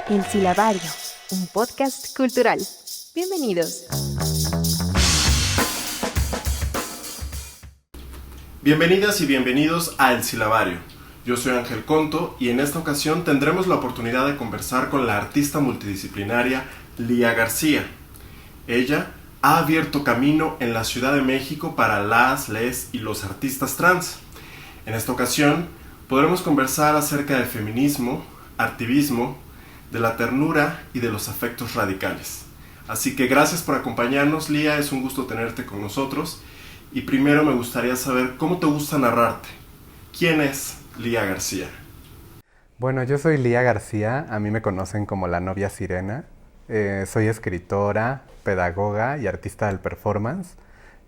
El Silabario, un podcast cultural. Bienvenidos. Bienvenidas y bienvenidos a El Silabario. Yo soy Ángel Conto y en esta ocasión tendremos la oportunidad de conversar con la artista multidisciplinaria Lía García. Ella ha abierto camino en la Ciudad de México para las, les y los artistas trans. En esta ocasión podremos conversar acerca del feminismo, activismo, de la ternura y de los afectos radicales. Así que gracias por acompañarnos, Lía, es un gusto tenerte con nosotros. Y primero me gustaría saber cómo te gusta narrarte. ¿Quién es Lía García? Bueno, yo soy Lía García, a mí me conocen como la novia sirena. Soy escritora, pedagoga y artista del performance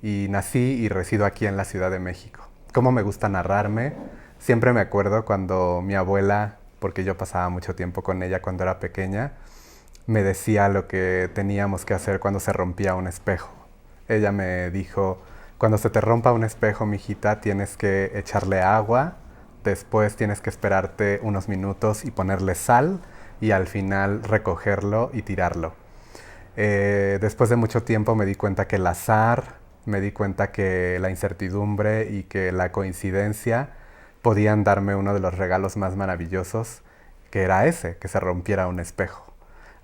y nací y resido aquí en la Ciudad de México. ¿Cómo me gusta narrarme? Siempre me acuerdo cuando mi abuela, porque yo pasaba mucho tiempo con ella cuando era pequeña, me decía lo que teníamos que hacer cuando se rompía un espejo. Ella me dijo: cuando se te rompa un espejo, mijita, tienes que echarle agua, después tienes que esperarte unos minutos y ponerle sal y al final recogerlo y tirarlo. Después de mucho tiempo me di cuenta que el azar, me di cuenta que la incertidumbre y que la coincidencia podían darme uno de los regalos más maravillosos, que era ese, que se rompiera un espejo.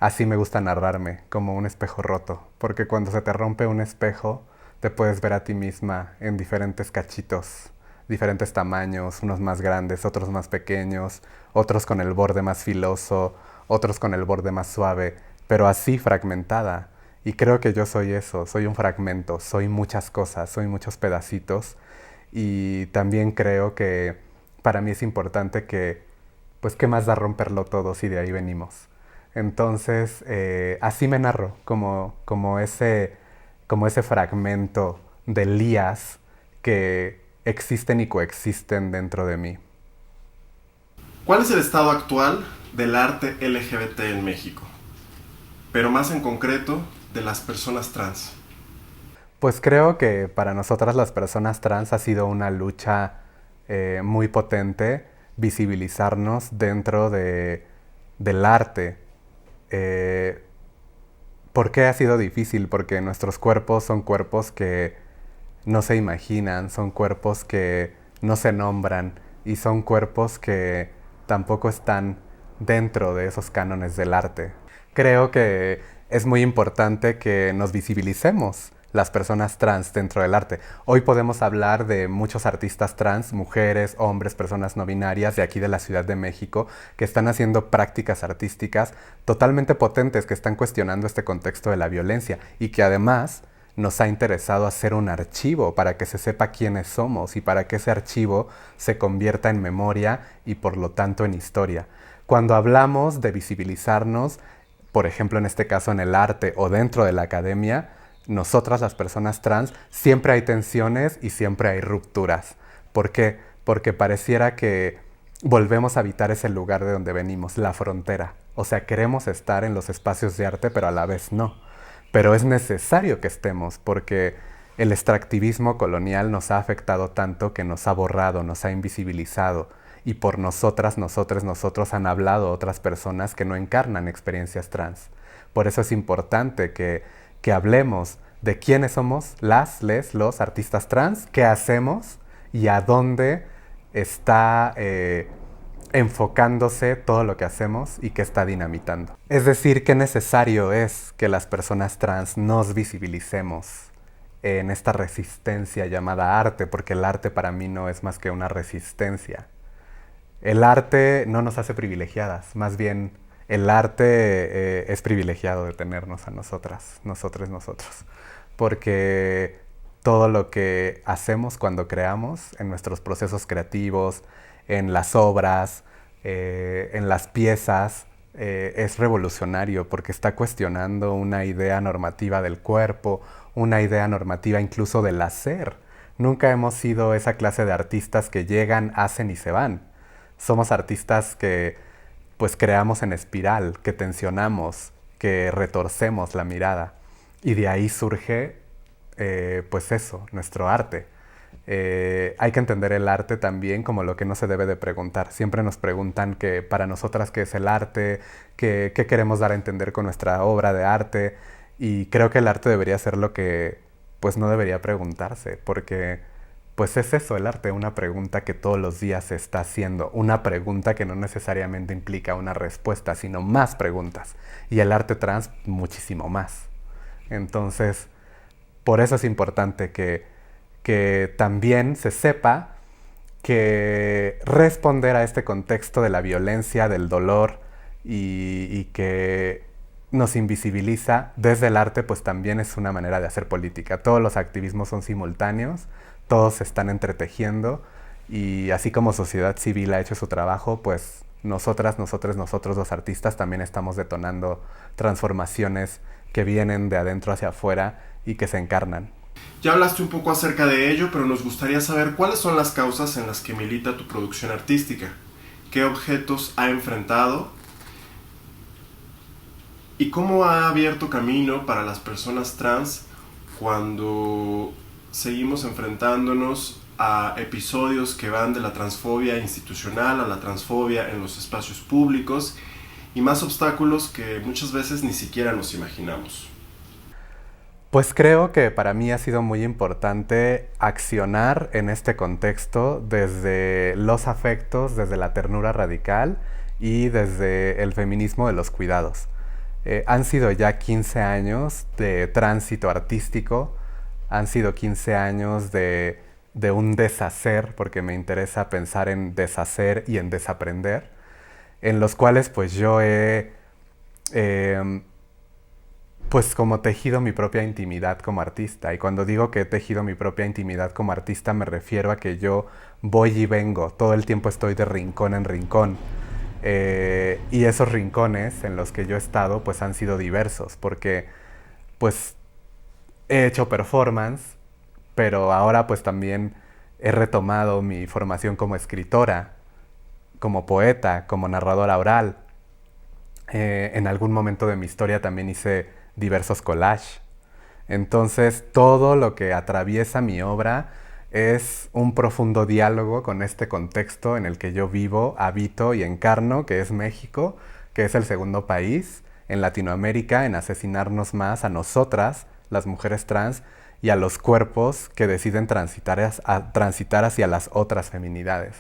Así me gusta narrarme, como un espejo roto, porque cuando se te rompe un espejo, te puedes ver a ti misma en diferentes cachitos, diferentes tamaños, unos más grandes, otros más pequeños, otros con el borde más filoso, otros con el borde más suave, pero así fragmentada. Y creo que yo soy eso, soy un fragmento, soy muchas cosas, soy muchos pedacitos. Y también creo que para mí es importante que, pues, ¿qué más da romperlo todo si de ahí venimos? Entonces, así me narro, como ese fragmento de Lías que existen y coexisten dentro de mí. ¿Cuál es el estado actual del arte LGBT en México? Pero más en concreto, de las personas trans. Pues creo que para nosotras las personas trans ha sido una lucha muy potente visibilizarnos dentro del arte. Eh, ¿Por qué ha sido difícil? Porque nuestros cuerpos son cuerpos que no se imaginan, son cuerpos que no se nombran y son cuerpos que tampoco están dentro de esos cánones del arte. Creo que es muy importante que nos visibilicemos las personas trans dentro del arte. Hoy podemos hablar de muchos artistas trans, mujeres, hombres, personas no binarias de aquí de la Ciudad de México, que están haciendo prácticas artísticas totalmente potentes, que están cuestionando este contexto de la violencia y que además nos ha interesado hacer un archivo para que se sepa quiénes somos y para que ese archivo se convierta en memoria y por lo tanto en historia. Cuando hablamos de visibilizarnos, por ejemplo en este caso en el arte o dentro de la academia, nosotras las personas trans siempre hay tensiones y siempre hay rupturas. ¿Por qué? Porque pareciera que volvemos a habitar ese lugar de donde venimos, la frontera. O sea, queremos estar en los espacios de arte, pero a la vez no. Pero es necesario que estemos porque el extractivismo colonial nos ha afectado tanto que nos ha borrado, nos ha invisibilizado. Y por nosotras, nosotros han hablado otras personas que no encarnan experiencias trans. Por eso es importante que hablemos de quiénes somos las, les, los artistas trans, qué hacemos y a dónde está enfocándose todo lo que hacemos y qué está dinamitando. Es decir, qué necesario es que las personas trans nos visibilicemos en esta resistencia llamada arte, porque el arte para mí no es más que una resistencia. El arte no nos hace privilegiadas, más bien el arte es privilegiado de tenernos a nosotras, nosotros. Porque todo lo que hacemos cuando creamos, en nuestros procesos creativos, en las obras, en las piezas, es revolucionario porque está cuestionando una idea normativa del cuerpo, una idea normativa incluso del hacer. Nunca hemos sido esa clase de artistas que llegan, hacen y se van. Somos artistas que pues creamos en espiral, que tensionamos, que retorcemos la mirada. Y de ahí surge, pues eso, nuestro arte. Hay que entender el arte también como lo que no se debe de preguntar. Siempre nos preguntan que para nosotras qué es el arte, qué queremos dar a entender con nuestra obra de arte, y creo que el arte debería ser lo que pues no debería preguntarse, porque pues es eso el arte, una pregunta que todos los días se está haciendo, una pregunta que no necesariamente implica una respuesta, sino más preguntas, y el arte trans muchísimo más. Entonces, por eso es importante que también se sepa que responder a este contexto de la violencia, del dolor y que nos invisibiliza desde el arte, pues también es una manera de hacer política. Todos los activismos son simultáneos, todos se están entretejiendo, y así como sociedad civil ha hecho su trabajo, pues nosotros los artistas también estamos detonando transformaciones que vienen de adentro hacia afuera y que se encarnan. Ya hablaste un poco acerca de ello, pero nos gustaría saber cuáles son las causas en las que milita tu producción artística, qué objetos ha enfrentado y cómo ha abierto camino para las personas trans cuando seguimos enfrentándonos a episodios que van de la transfobia institucional a la transfobia en los espacios públicos y más obstáculos que muchas veces ni siquiera nos imaginamos. Pues creo que para mí ha sido muy importante accionar en este contexto desde los afectos, desde la ternura radical y desde el feminismo de los cuidados. Han sido ya 15 años de tránsito artístico, han sido 15 años de un deshacer, porque me interesa pensar en deshacer y en desaprender, en los cuales pues yo he pues como tejido mi propia intimidad como artista. Y cuando digo que he tejido mi propia intimidad como artista, me refiero a que yo voy y vengo, todo el tiempo estoy de rincón en rincón. Y esos rincones en los que yo he estado pues han sido diversos, porque pues he hecho performance, pero ahora pues también he retomado mi formación como escritora, como poeta, como narradora oral. En algún momento de mi historia también hice diversos collages. Entonces todo lo que atraviesa mi obra es un profundo diálogo con este contexto en el que yo vivo, habito y encarno, que es México, que es el segundo país en Latinoamérica en asesinarnos más a nosotras, las mujeres trans, y a los cuerpos que deciden transitar hacia las otras feminidades.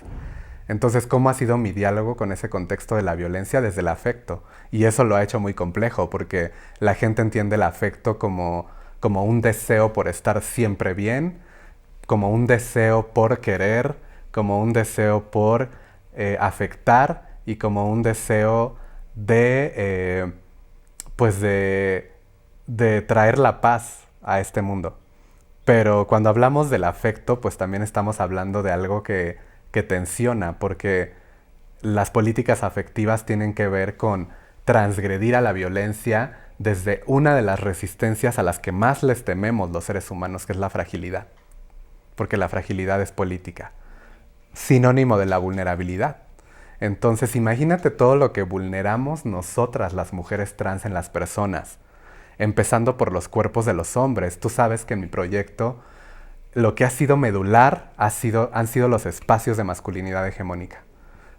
Entonces, ¿cómo ha sido mi diálogo con ese contexto de la violencia? Desde el afecto. Y eso lo ha hecho muy complejo, porque la gente entiende el afecto como un deseo por estar siempre bien, como un deseo por querer, como un deseo por afectar y como un deseo de traer la paz a este mundo. Pero cuando hablamos del afecto, pues también estamos hablando de algo que tensiona, porque las políticas afectivas tienen que ver con transgredir a la violencia desde una de las resistencias a las que más les tememos los seres humanos, que es la fragilidad. Porque la fragilidad es política, sinónimo de la vulnerabilidad. Entonces imagínate todo lo que vulneramos nosotras las mujeres trans en las personas, empezando por los cuerpos de los hombres. Tú sabes que en mi proyecto lo que ha sido medular han sido los espacios de masculinidad hegemónica,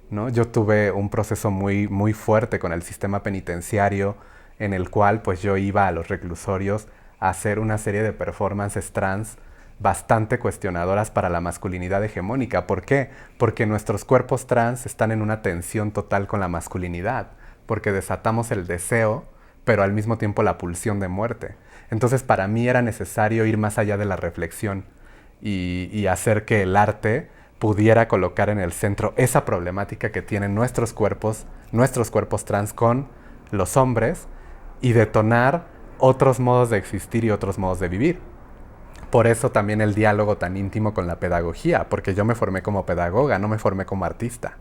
¿no? Yo tuve un proceso muy, muy fuerte con el sistema penitenciario, en el cual pues yo iba a los reclusorios a hacer una serie de performances trans bastante cuestionadoras para la masculinidad hegemónica. ¿Por qué? Porque nuestros cuerpos trans están en una tensión total con la masculinidad, porque desatamos el deseo, pero al mismo tiempo la pulsión de muerte. Entonces para mí era necesario ir más allá de la reflexión y hacer que el arte pudiera colocar en el centro esa problemática que tienen nuestros cuerpos trans con los hombres, y detonar otros modos de existir y otros modos de vivir. Por eso también el diálogo tan íntimo con la pedagogía, porque yo me formé como pedagoga, no me formé como artista.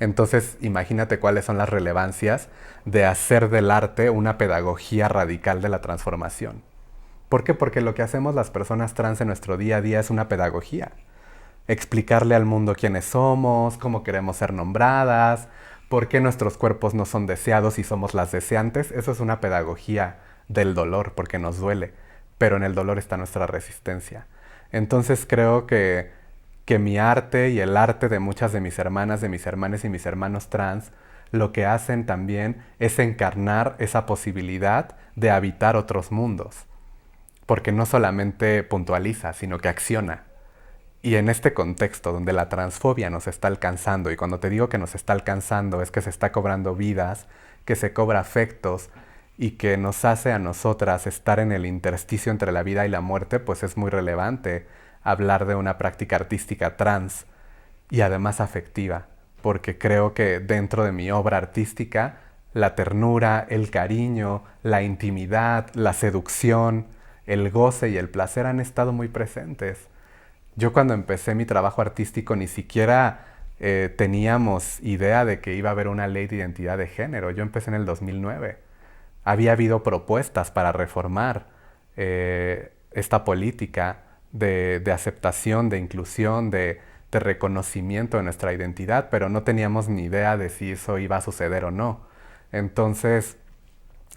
Entonces, imagínate cuáles son las relevancias de hacer del arte una pedagogía radical de la transformación. ¿Por qué? Porque lo que hacemos las personas trans en nuestro día a día es una pedagogía. Explicarle al mundo quiénes somos, cómo queremos ser nombradas, por qué nuestros cuerpos no son deseados y somos las deseantes. Eso es una pedagogía del dolor, porque nos duele, pero en el dolor está nuestra resistencia. Entonces creo que que mi arte y el arte de muchas de mis hermanas, de mis hermanos y mis hermanos trans, lo que hacen también es encarnar esa posibilidad de habitar otros mundos. Porque no solamente puntualiza, sino que acciona. Y en este contexto donde la transfobia nos está alcanzando, y cuando te digo que nos está alcanzando es que se está cobrando vidas, que se cobra afectos, y que nos hace a nosotras estar en el intersticio entre la vida y la muerte, pues es muy relevante hablar de una práctica artística trans y además afectiva, porque creo que dentro de mi obra artística la ternura, el cariño, la intimidad, la seducción, el goce y el placer han estado muy presentes. Yo cuando empecé mi trabajo artístico ni siquiera teníamos idea de que iba a haber una ley de identidad de género. Yo empecé en el 2009. Había habido propuestas para reformar esta política de aceptación, de inclusión, de reconocimiento de nuestra identidad, pero no teníamos ni idea de si eso iba a suceder o no. Entonces,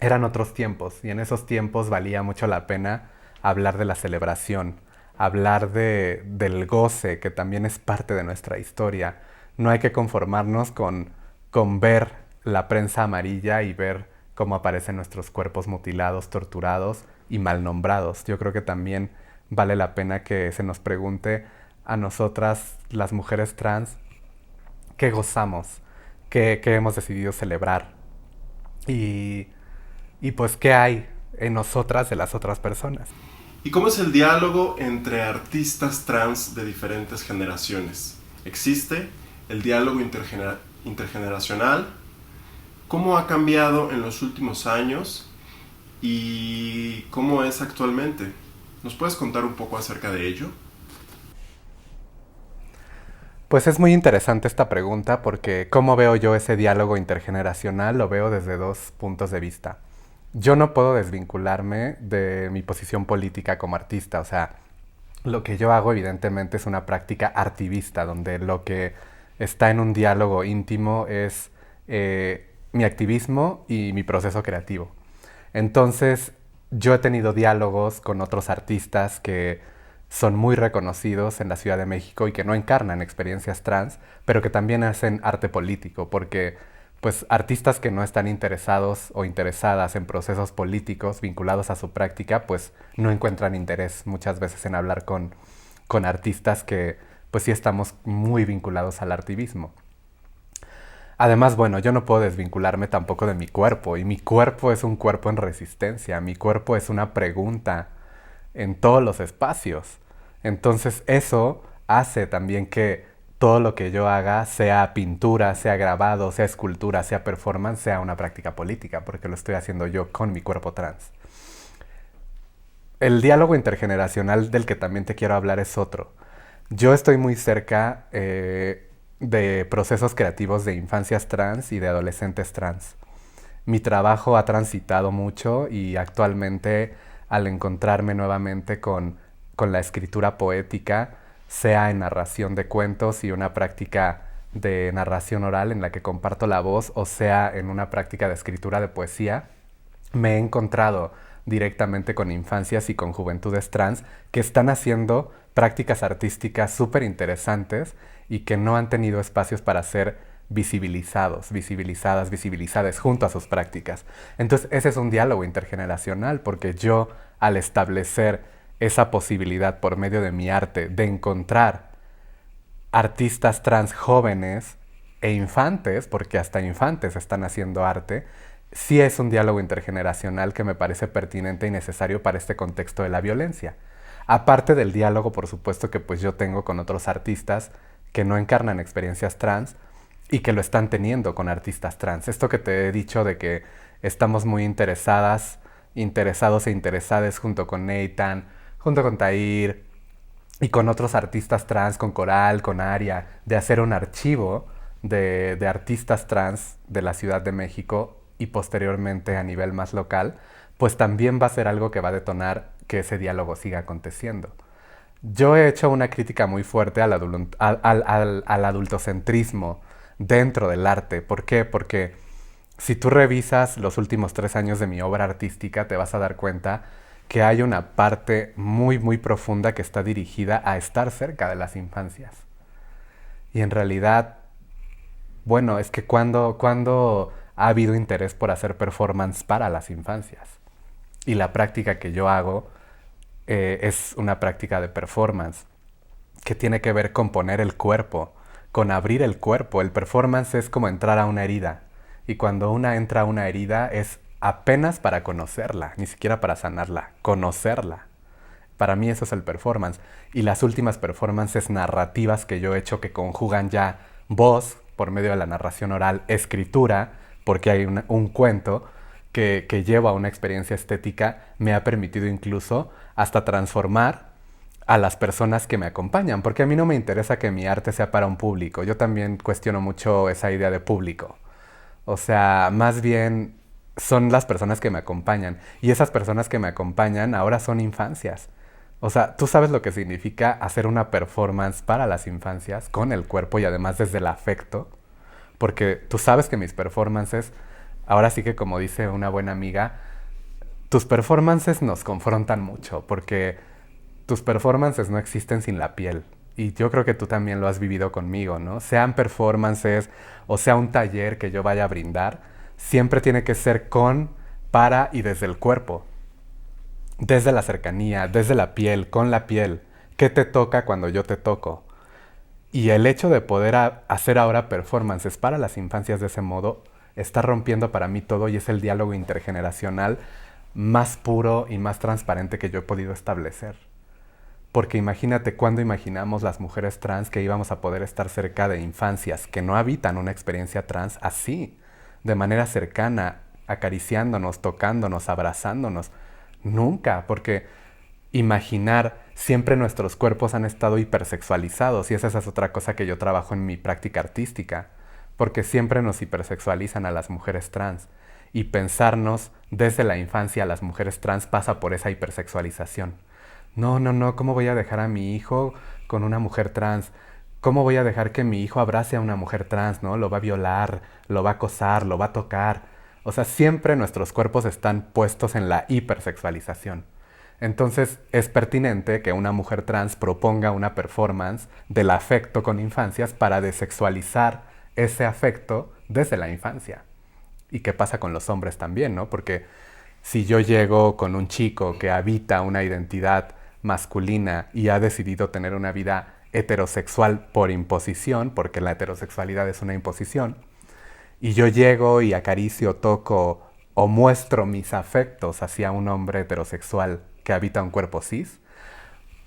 eran otros tiempos, y en esos tiempos valía mucho la pena hablar de la celebración, hablar del goce, que también es parte de nuestra historia. No hay que conformarnos con ver la prensa amarilla y ver cómo aparecen nuestros cuerpos mutilados, torturados y mal nombrados. Yo creo que también vale la pena que se nos pregunte a nosotras, las mujeres trans, qué gozamos, qué hemos decidido celebrar y pues qué hay en nosotras de las otras personas. ¿Y cómo es el diálogo entre artistas trans de diferentes generaciones? ¿Existe el diálogo intergeneracional? ¿Cómo ha cambiado en los últimos años y cómo es actualmente? ¿Nos puedes contar un poco acerca de ello? Pues es muy interesante esta pregunta porque ¿cómo veo yo ese diálogo intergeneracional? Lo veo desde dos puntos de vista. Yo no puedo desvincularme de mi posición política como artista, o sea, lo que yo hago evidentemente es una práctica artivista, donde lo que está en un diálogo íntimo es mi activismo y mi proceso creativo. Entonces, yo he tenido diálogos con otros artistas que son muy reconocidos en la Ciudad de México y que no encarnan experiencias trans, pero que también hacen arte político, porque pues artistas que no están interesados o interesadas en procesos políticos vinculados a su práctica, pues no encuentran interés muchas veces en hablar con artistas que pues sí estamos muy vinculados al artivismo. Además, bueno, yo no puedo desvincularme tampoco de mi cuerpo, y mi cuerpo es un cuerpo en resistencia, mi cuerpo es una pregunta en todos los espacios. Entonces eso hace también que todo lo que yo haga, sea pintura, sea grabado, sea escultura, sea performance, sea una práctica política, porque lo estoy haciendo yo con mi cuerpo trans. El diálogo intergeneracional del que también te quiero hablar es otro. Yo estoy muy cerca de procesos creativos de infancias trans y de adolescentes trans. Mi trabajo ha transitado mucho y actualmente al encontrarme nuevamente con la escritura poética, sea en narración de cuentos y una práctica de narración oral en la que comparto la voz, o sea en una práctica de escritura de poesía, me he encontrado directamente con infancias y con juventudes trans que están haciendo prácticas artísticas súper interesantes y que no han tenido espacios para ser visibilizados, visibilizadas junto a sus prácticas. Entonces ese es un diálogo intergeneracional, porque yo, al establecer esa posibilidad por medio de mi arte de encontrar artistas trans jóvenes e infantes, porque hasta infantes están haciendo arte, sí es un diálogo intergeneracional que me parece pertinente y necesario para este contexto de la violencia. Aparte del diálogo, por supuesto, que pues yo tengo con otros artistas que no encarnan experiencias trans y que lo están teniendo con artistas trans. Esto que te he dicho de que estamos muy interesados e interesadas junto con Nathan, junto con Tahir y con otros artistas trans, con Coral, con Aria, de hacer un archivo de artistas trans de la Ciudad de México y posteriormente a nivel más local, pues también va a ser algo que va a detonar que ese diálogo siga aconteciendo. Yo he hecho una crítica muy fuerte al adultocentrismo dentro del arte. ¿Por qué? Porque si tú revisas los últimos 3 años de mi obra artística, te vas a dar cuenta que hay una parte muy, muy profunda que está dirigida a estar cerca de las infancias. Y en realidad, bueno, es que cuando ha habido interés por hacer performance para las infancias. Y la práctica que yo hago es una práctica de performance que tiene que ver con poner el cuerpo, con abrir el cuerpo. El performance es como entrar a una herida. Y cuando una entra a una herida es apenas para conocerla, ni siquiera para sanarla, conocerla. Para mí eso es el performance. Y las últimas performances narrativas que yo he hecho que conjugan ya voz, por medio de la narración oral, escritura, porque hay un cuento que lleva a una experiencia estética, me ha permitido incluso hasta transformar a las personas que me acompañan, porque a mí no me interesa que mi arte sea para un público. Yo también cuestiono mucho esa idea de público. O sea, más bien son las personas que me acompañan. Y esas personas que me acompañan ahora son infancias. O sea, tú sabes lo que significa hacer una performance para las infancias con el cuerpo y además desde el afecto. Porque tú sabes que mis performances, ahora sí que como dice una buena amiga, tus performances nos confrontan mucho porque tus performances no existen sin la piel. Y yo creo que tú también lo has vivido conmigo, ¿no? Sean performances o sea un taller que yo vaya a brindar, siempre tiene que ser con, para y desde el cuerpo. Desde la cercanía, desde la piel, con la piel. ¿Qué te toca cuando yo te toco? Y el hecho de poder hacer ahora performances para las infancias de ese modo está rompiendo para mí todo y es el diálogo intergeneracional más puro y más transparente que yo he podido establecer. Porque imagínate cuando imaginamos las mujeres trans que íbamos a poder estar cerca de infancias que no habitan una experiencia trans así, de manera cercana, acariciándonos, tocándonos, abrazándonos. Nunca, porque imaginar, siempre nuestros cuerpos han estado hipersexualizados y esa es otra cosa que yo trabajo en mi práctica artística, porque siempre nos hipersexualizan a las mujeres trans y pensarnos desde la infancia a las mujeres trans pasa por esa hipersexualización. No, no, no, ¿cómo voy a dejar a mi hijo con una mujer trans? ¿Cómo voy a dejar que mi hijo abrace a una mujer trans, no? Lo va a violar, lo va a acosar, lo va a tocar. O sea, siempre nuestros cuerpos están puestos en la hipersexualización. Entonces, es pertinente que una mujer trans proponga una performance del afecto con infancias para desexualizar ese afecto desde la infancia. ¿Y qué pasa con los hombres también, no? Porque si yo llego con un chico que habita una identidad masculina y ha decidido tener una vida heterosexual por imposición, porque la heterosexualidad es una imposición, y yo llego y acaricio, toco o muestro mis afectos hacia un hombre heterosexual que habita un cuerpo cis,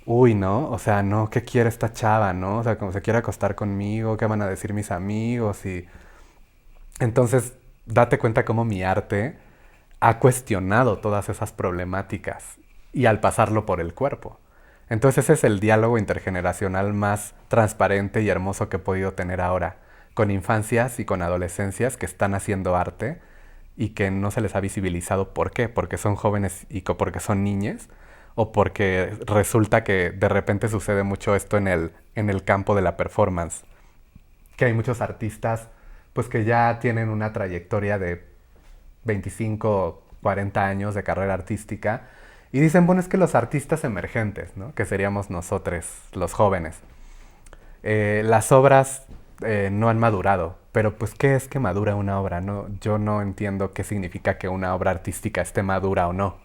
uy, ¿no? O sea, no, ¿qué quiere esta chava, no? O sea, como se quiere acostar conmigo, ¿qué van a decir mis amigos? Y entonces, date cuenta cómo mi arte ha cuestionado todas esas problemáticas y al pasarlo por el cuerpo. Entonces ese es el diálogo intergeneracional más transparente y hermoso que he podido tener ahora, con infancias y con adolescencias que están haciendo arte y que no se les ha visibilizado. ¿Por qué? Porque son jóvenes y porque son niñas, o porque resulta que de repente sucede mucho esto en el campo de la performance, que hay muchos artistas pues que ya tienen una trayectoria de 25, 40 años de carrera artística y dicen, bueno, es que los artistas emergentes, ¿no? Que seríamos nosotros, los jóvenes, las obras no han madurado, pero pues ¿qué es que madura una obra? No, yo no entiendo qué significa que una obra artística esté madura o no,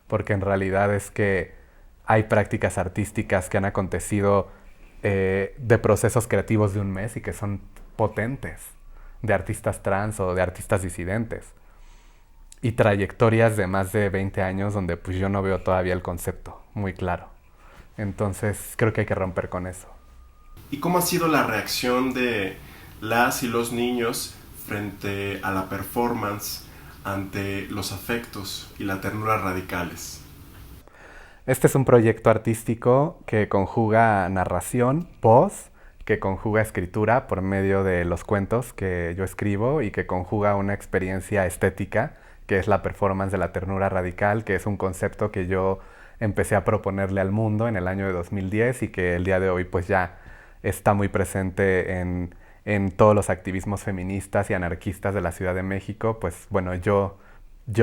porque en realidad es que hay prácticas artísticas que han acontecido de procesos creativos de un mes y que son potentes, de artistas trans o de artistas disidentes. Y trayectorias de más de 20 años donde pues yo no veo todavía el concepto muy claro. Entonces creo que hay que romper con eso. ¿Y cómo ha sido la reacción de las y los niños frente a la performance ante los afectos y la ternura radicales? Este es un proyecto artístico que conjuga narración, voz, que conjuga escritura por medio de los cuentos que yo escribo y que conjuga una experiencia estética, que es la performance de la ternura radical, que es un concepto que yo empecé a proponerle al mundo en el año de 2010 y que el día de hoy pues ya está muy presente en todos los activismos feministas y anarquistas de la Ciudad de México. Pues bueno, yo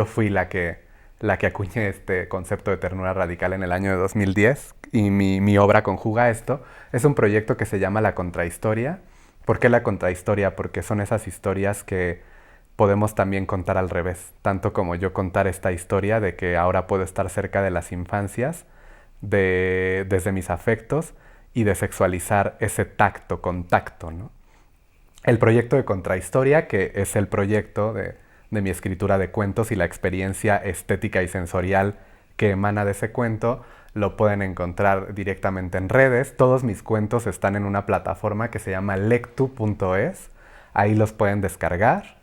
fui la que la que acuñe este concepto de ternura radical en el año de 2010, y mi obra conjuga esto. Es un proyecto que se llama La Contrahistoria. ¿Por qué la contrahistoria? Porque son esas historias que podemos también contar al revés, tanto como yo contar esta historia de que ahora puedo estar cerca de las infancias, desde mis afectos, y de sexualizar ese contacto, ¿no? El proyecto de Contrahistoria, que es el proyecto de mi escritura de cuentos y la experiencia estética y sensorial que emana de ese cuento, lo pueden encontrar directamente en redes. Todos mis cuentos están en una plataforma que se llama lectu.es. Ahí los pueden descargar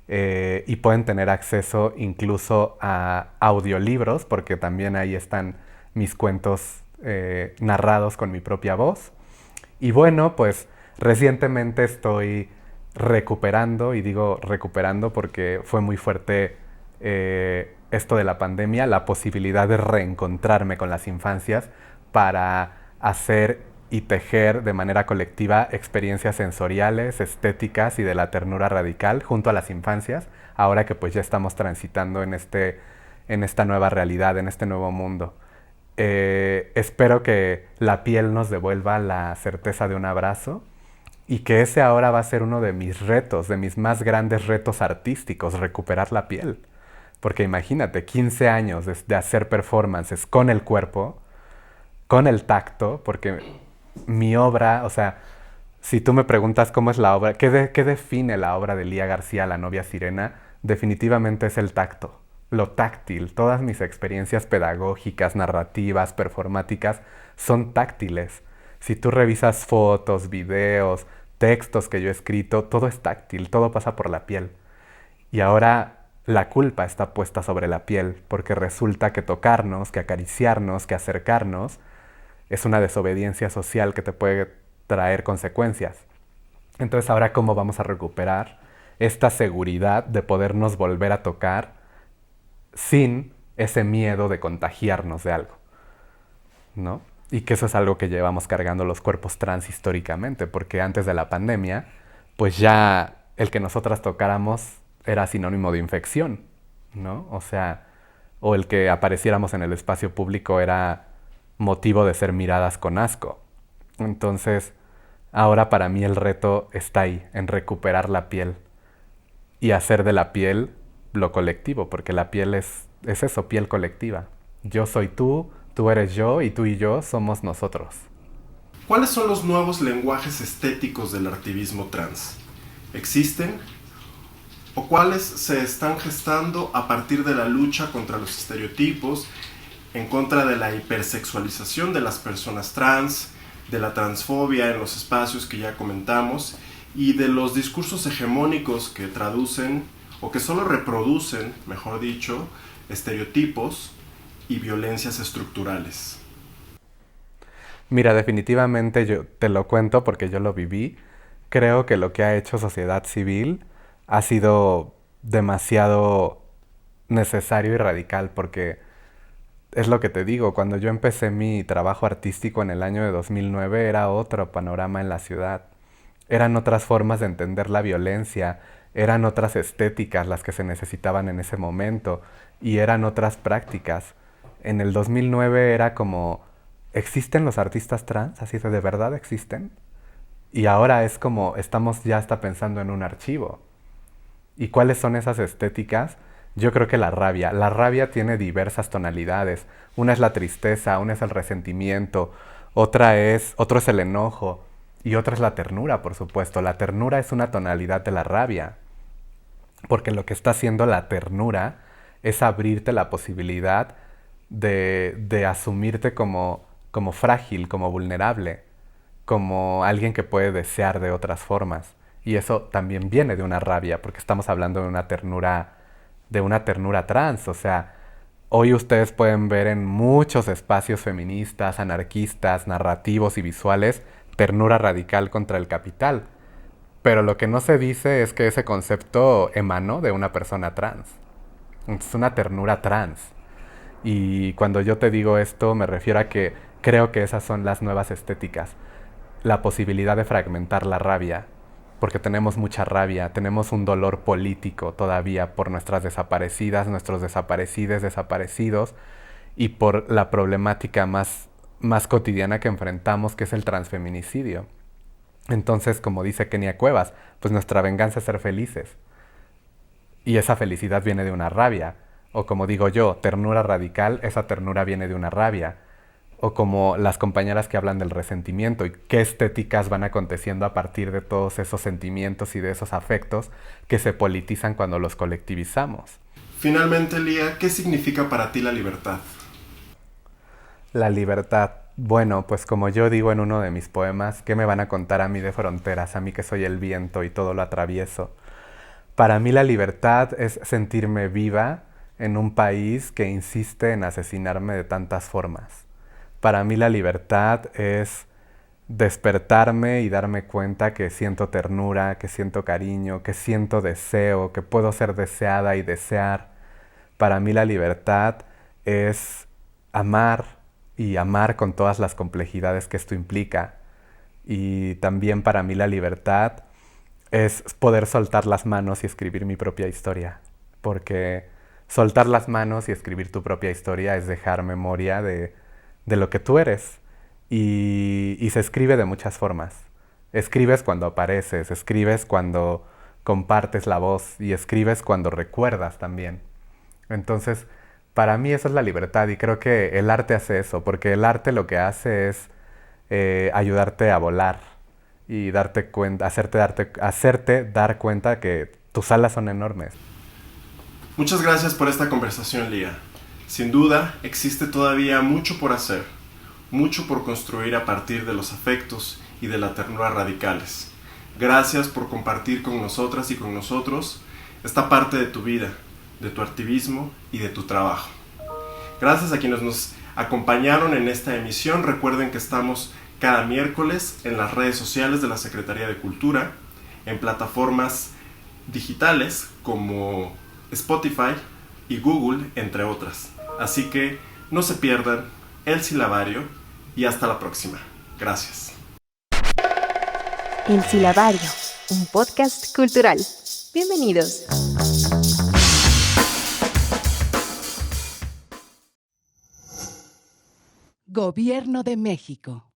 y pueden tener acceso incluso a audiolibros, porque también ahí están mis cuentos narrados con mi propia voz. Y bueno, pues recientemente estoy recuperando, y digo recuperando porque fue muy fuerte esto de la pandemia, la posibilidad de reencontrarme con las infancias para hacer y tejer de manera colectiva experiencias sensoriales, estéticas y de la ternura radical junto a las infancias, ahora que pues ya estamos transitando en esta nueva realidad, en este nuevo mundo. Espero que la piel nos devuelva la certeza de un abrazo, y que ese ahora va a ser uno de mis retos, de mis más grandes retos artísticos, recuperar la piel. Porque imagínate, 15 años de hacer performances con el cuerpo, con el tacto, porque mi obra, o sea, si tú me preguntas cómo es la obra, ¿qué define la obra de Lía García, La novia sirena? Definitivamente es el tacto, lo táctil. Todas mis experiencias pedagógicas, narrativas, performáticas son táctiles. Si tú revisas fotos, videos, textos que yo he escrito, todo es táctil, todo pasa por la piel. Y ahora la culpa está puesta sobre la piel, porque resulta que tocarnos, que acariciarnos, que acercarnos, es una desobediencia social que te puede traer consecuencias. Entonces, ahora, ¿cómo vamos a recuperar esta seguridad de podernos volver a tocar sin ese miedo de contagiarnos de algo, ¿no? Y que eso es algo que llevamos cargando los cuerpos trans históricamente, porque antes de la pandemia, pues ya el que nosotras tocáramos era sinónimo de infección, ¿no? O sea, o el que apareciéramos en el espacio público era motivo de ser miradas con asco. Entonces, ahora para mí el reto está ahí, en recuperar la piel y hacer de la piel lo colectivo, porque la piel es eso, piel colectiva. Yo soy tú, tú eres yo, y tú y yo somos nosotros. ¿Cuáles son los nuevos lenguajes estéticos del activismo trans? ¿Existen? ¿O cuáles se están gestando a partir de la lucha contra los estereotipos, en contra de la hipersexualización de las personas trans, de la transfobia en los espacios que ya comentamos, y de los discursos hegemónicos que traducen, o que solo reproducen, mejor dicho, estereotipos y violencias estructurales? Mira, definitivamente yo te lo cuento porque yo lo viví. Creo que lo que ha hecho sociedad civil ha sido demasiado necesario y radical, porque es lo que te digo, cuando yo empecé mi trabajo artístico en el año de 2009 era otro panorama en la ciudad. Eran otras formas de entender la violencia, eran otras estéticas las que se necesitaban en ese momento, y eran otras prácticas. En el 2009 era como, ¿existen los artistas trans? Así de verdad existen. Y ahora es como, estamos ya hasta pensando en un archivo. ¿Y cuáles son esas estéticas? Yo creo que la rabia. La rabia tiene diversas tonalidades. Una es la tristeza, una es el resentimiento, otro es el enojo, y otra es la ternura, por supuesto. La ternura es una tonalidad de la rabia, porque lo que está haciendo la ternura es abrirte la posibilidad de asumirte como frágil, como vulnerable, como alguien que puede desear de otras formas. Y eso también viene de una rabia, porque estamos hablando de una ternura trans. O sea, hoy ustedes pueden ver en muchos espacios feministas, anarquistas, narrativos y visuales, ternura radical contra el capital. Pero lo que no se dice es que ese concepto emanó de una persona trans. Es una ternura trans. Y cuando yo te digo esto, me refiero a que creo que esas son las nuevas estéticas. La posibilidad de fragmentar la rabia, porque tenemos mucha rabia, tenemos un dolor político todavía por nuestras desaparecidas, nuestros desaparecidos, desaparecidos, y por la problemática más cotidiana que enfrentamos, que es el transfeminicidio. Entonces, como dice Kenia Cuevas, pues nuestra venganza es ser felices. Y esa felicidad viene de una rabia. O como digo yo, ternura radical, esa ternura viene de una rabia. O como las compañeras que hablan del resentimiento y qué estéticas van aconteciendo a partir de todos esos sentimientos y de esos afectos que se politizan cuando los colectivizamos. Finalmente, Lía, ¿qué significa para ti la libertad? La libertad. Bueno, pues como yo digo en uno de mis poemas, ¿qué me van a contar a mí de fronteras, a mí que soy el viento y todo lo atravieso? Para mí la libertad es sentirme viva en un país que insiste en asesinarme de tantas formas. Para mí la libertad es despertarme y darme cuenta que siento ternura, que siento cariño, que siento deseo, que puedo ser deseada y desear. Para mí la libertad es amar y amar con todas las complejidades que esto implica. Y también para mí la libertad es poder soltar las manos y escribir mi propia historia. Porque soltar las manos y escribir tu propia historia es dejar memoria de lo que tú eres. Y se escribe de muchas formas. Escribes cuando apareces, escribes cuando compartes la voz y escribes cuando recuerdas también. Entonces, para mí eso es la libertad y creo que el arte hace eso, porque el arte lo que hace es ayudarte a volar y darte cuenta, hacerte dar cuenta que tus alas son enormes. Muchas gracias por esta conversación, Lía. Sin duda, existe todavía mucho por hacer, mucho por construir a partir de los afectos y de la ternura radicales. Gracias por compartir con nosotras y con nosotros esta parte de tu vida, de tu activismo y de tu trabajo. Gracias a quienes nos acompañaron en esta emisión. Recuerden que estamos cada miércoles en las redes sociales de la Secretaría de Cultura, en plataformas digitales como Spotify y Google, entre otras. Así que no se pierdan El Silabario y hasta la próxima. Gracias. El Silabario, un podcast cultural. Bienvenidos. Gobierno de México.